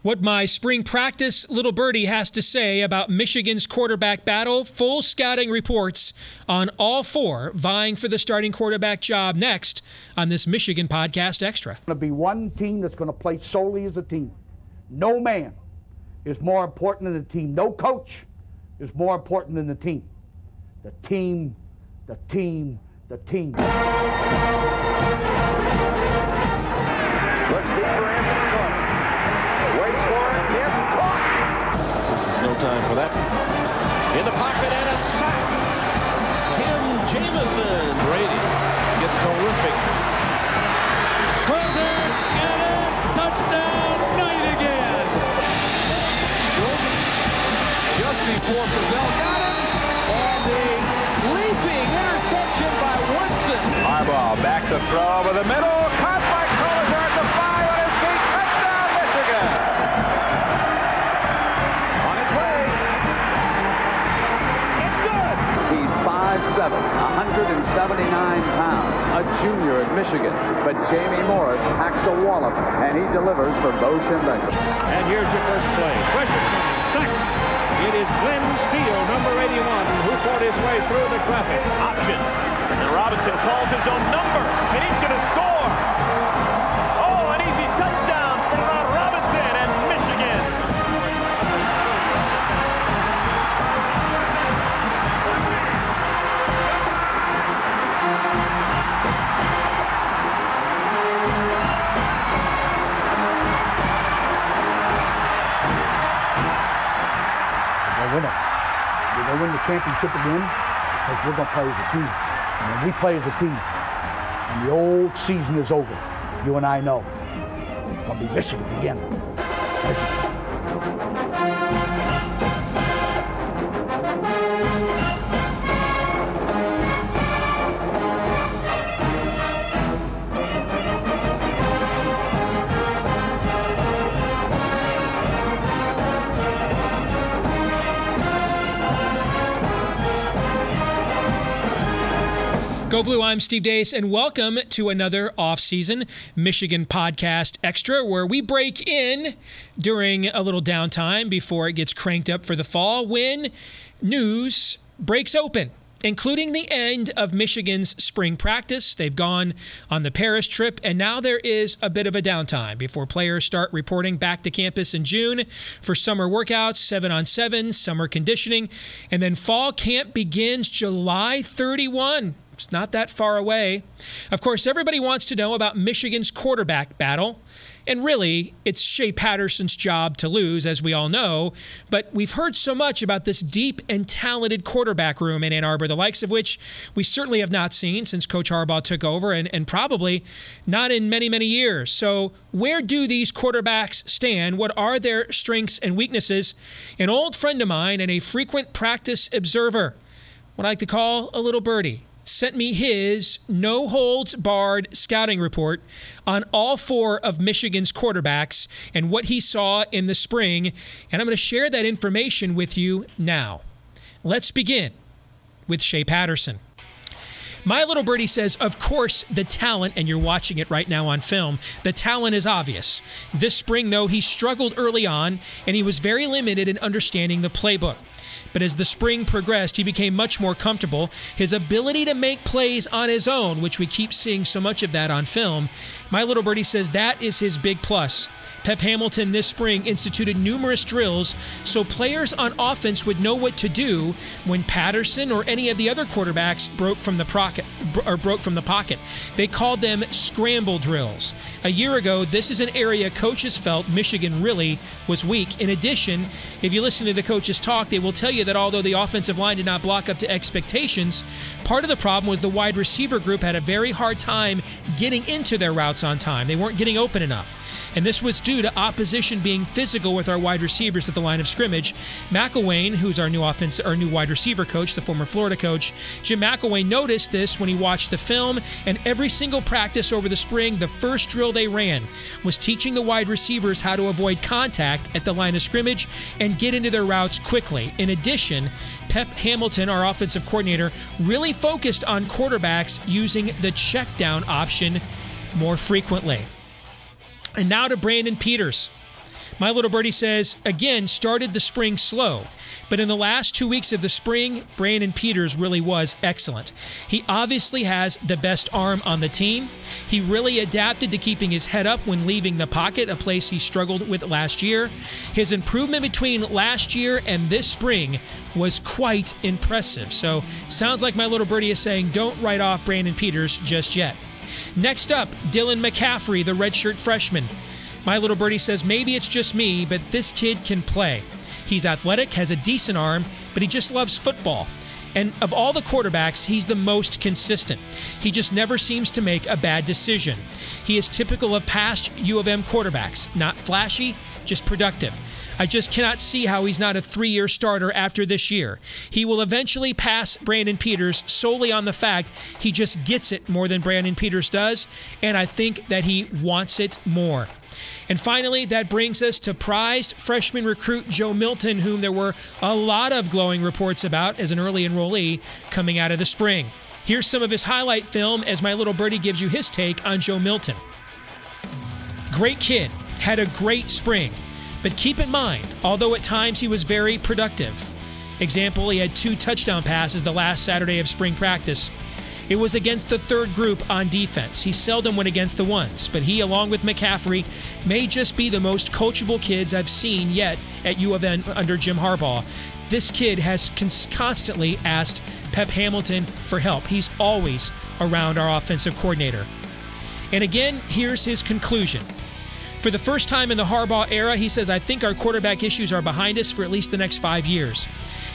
What my spring practice little birdie has to say about Michigan's quarterback battle. Full scouting reports on all four vying for the starting quarterback job next on this Michigan Podcast Extra. It's going to be one team that's going to play solely as a team. No man is more important than the team. No coach is more important than the team. The team, the team, the team. Looks deeper into the corner. Waits for it. It's caught. This is no time for that. In the pocket and a sack. Tim Jamison. Brady gets terrific. Throws it and a touchdown. Knight again. Schultz just before Purcell got him. And a leaping interception by Woodson. Harbaugh back to throw over the middle. Caught by Collier at the 5 on his feet. Touchdown, Michigan. On its way. It's good. He's 5'7", 179 pounds, a junior at Michigan. But Jamie Morris hacks a wallop, and he delivers for Bo Schembechler. And here's your first play. Pressure coming. Sack. It is Glenn Steele, number 81, who fought his way through the traffic. Option. And Robinson calls his own number, and he's going to score. Oh, an easy touchdown for Robinson and Michigan. We're going to win the championship again because we're going to play as a team. And when we play as a team and the old season is over, you and I know it's going to be Michigan again. Go Blue, I'm Steve Deace, and welcome to another off-season Michigan Podcast Extra, where we break in during a little downtime before it gets cranked up for the fall when news breaks open, including the end of Michigan's spring practice. They've gone on the Paris trip, and now there is a bit of a downtime before players start reporting back to campus in June for summer workouts, 7-on-7, summer conditioning, and then fall camp begins July 31. It's not that far away. Of course, everybody wants to know about Michigan's quarterback battle. And really, it's Shea Patterson's job to lose, as we all know. But we've heard so much about this deep and talented quarterback room in Ann Arbor, the likes of which we certainly have not seen since Coach Harbaugh took over, and probably not in many, many years. So where do these quarterbacks stand? What are their strengths and weaknesses? An old friend of mine and a frequent practice observer, what I like to call a little birdie, sent me his no-holds-barred scouting report on all four of Michigan's quarterbacks and what he saw in the spring, and I'm going to share that information with you now. Let's begin with Shea Patterson. My little birdie says, of course, the talent, and you're watching it right now on film, the talent is obvious. This spring, though, he struggled early on, and he was very limited in understanding the playbook. But as the spring progressed, he became much more comfortable. His ability to make plays on his own, which we keep seeing so much of that on film, my little birdie says that is his big plus. Pep Hamilton this spring instituted numerous drills so players on offense would know what to do when Patterson or any of the other quarterbacks broke from the pocket. They called them Scramble Drills. A year ago, this is an area coaches felt Michigan really was weak. In addition, if you listen to the coaches talk, they will tell you that although the offensive line did not block up to expectations, part of the problem was the wide receiver group had a very hard time getting into their routes on time. They weren't getting open enough. And this was due to opposition being physical with our wide receivers at the line of scrimmage. McElwain, who's our new wide receiver coach, the former Florida coach, Jim McElwain noticed this when he watched the film, and every single practice over the spring, the first drill they ran was teaching the wide receivers how to avoid contact at the line of scrimmage and get into their routes quickly. In addition, Pep Hamilton, our offensive coordinator, really focused on quarterbacks using the check down option more frequently. And now to Brandon Peters. My Little Birdie says, again, started the spring slow, but in the last 2 weeks of the spring, Brandon Peters really was excellent. He obviously has the best arm on the team. He really adapted to keeping his head up when leaving the pocket, a place he struggled with last year. His improvement between last year and this spring was quite impressive. So, sounds like My Little Birdie is saying don't write off Brandon Peters just yet. Next up, Dylan Mccaffrey, the redshirt freshman. My Little Birdie says, maybe it's just me, but this kid can play. He's athletic, has a decent arm, but he just loves football. And of all the quarterbacks, he's the most consistent. He just never seems to make a bad decision. He is typical of past U of M quarterbacks, not flashy, just productive. I just cannot see how he's not a 3-year starter after this year. He will eventually pass Brandon Peters solely on the fact he just gets it more than Brandon Peters does, and I think that he wants it more. And finally, that brings us to prized freshman recruit Joe Milton, whom there were a lot of glowing reports about as an early enrollee coming out of the spring. Here's some of his highlight film as My Little Birdie gives you his take on Joe Milton. Great kid, had a great spring, but keep in mind, although at times he was very productive. Example, he had 2 touchdown passes the last Saturday of spring practice. It was against the third group on defense. He seldom went against the ones, but he, along with Mccaffrey, may just be the most coachable kids I've seen yet at U of M under Jim Harbaugh. This kid has constantly asked Pep Hamilton for help. He's always around our offensive coordinator. And again, here's his conclusion. For the first time in the Harbaugh era, he says, I think our quarterback issues are behind us for at least the next 5 years.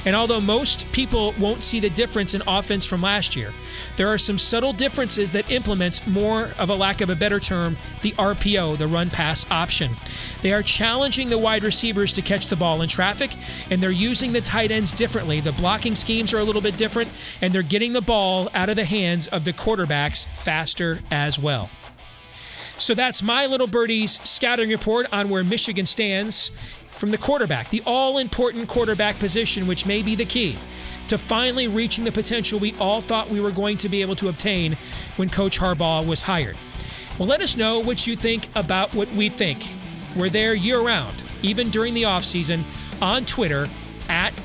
And although most people won't see the difference in offense from last year, there are some subtle differences that implements more of a lack of a better term, the RPO, the run-pass option. They are challenging the wide receivers to catch the ball in traffic, and they're using the tight ends differently. The blocking schemes are a little bit different, and they're getting the ball out of the hands of the quarterbacks faster as well. So that's My Little Birdie's scouting report on where Michigan stands from the quarterback, the all-important quarterback position, which may be the key to finally reaching the potential we all thought we were going to be able to obtain when Coach Harbaugh was hired. Well, let us know what you think about what we think. We're there year-round, even during the offseason, on Twitter,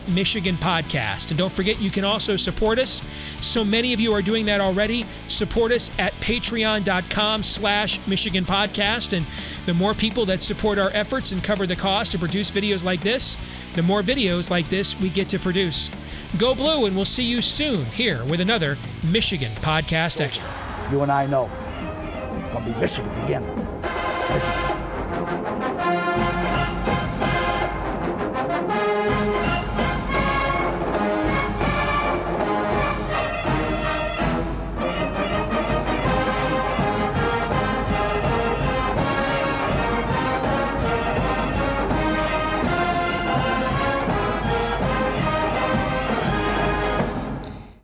@Michigan Podcast. And don't forget, you can also support us. So many of you are doing that already. Support us at patreon.com/Michigan Podcast. And the more people that support our efforts and cover the cost to produce videos like this, the more videos like this we get to produce. Go Blue, and we'll see you soon here with another Michigan Podcast Extra. You and I know it's going to be Michigan again. Michigan.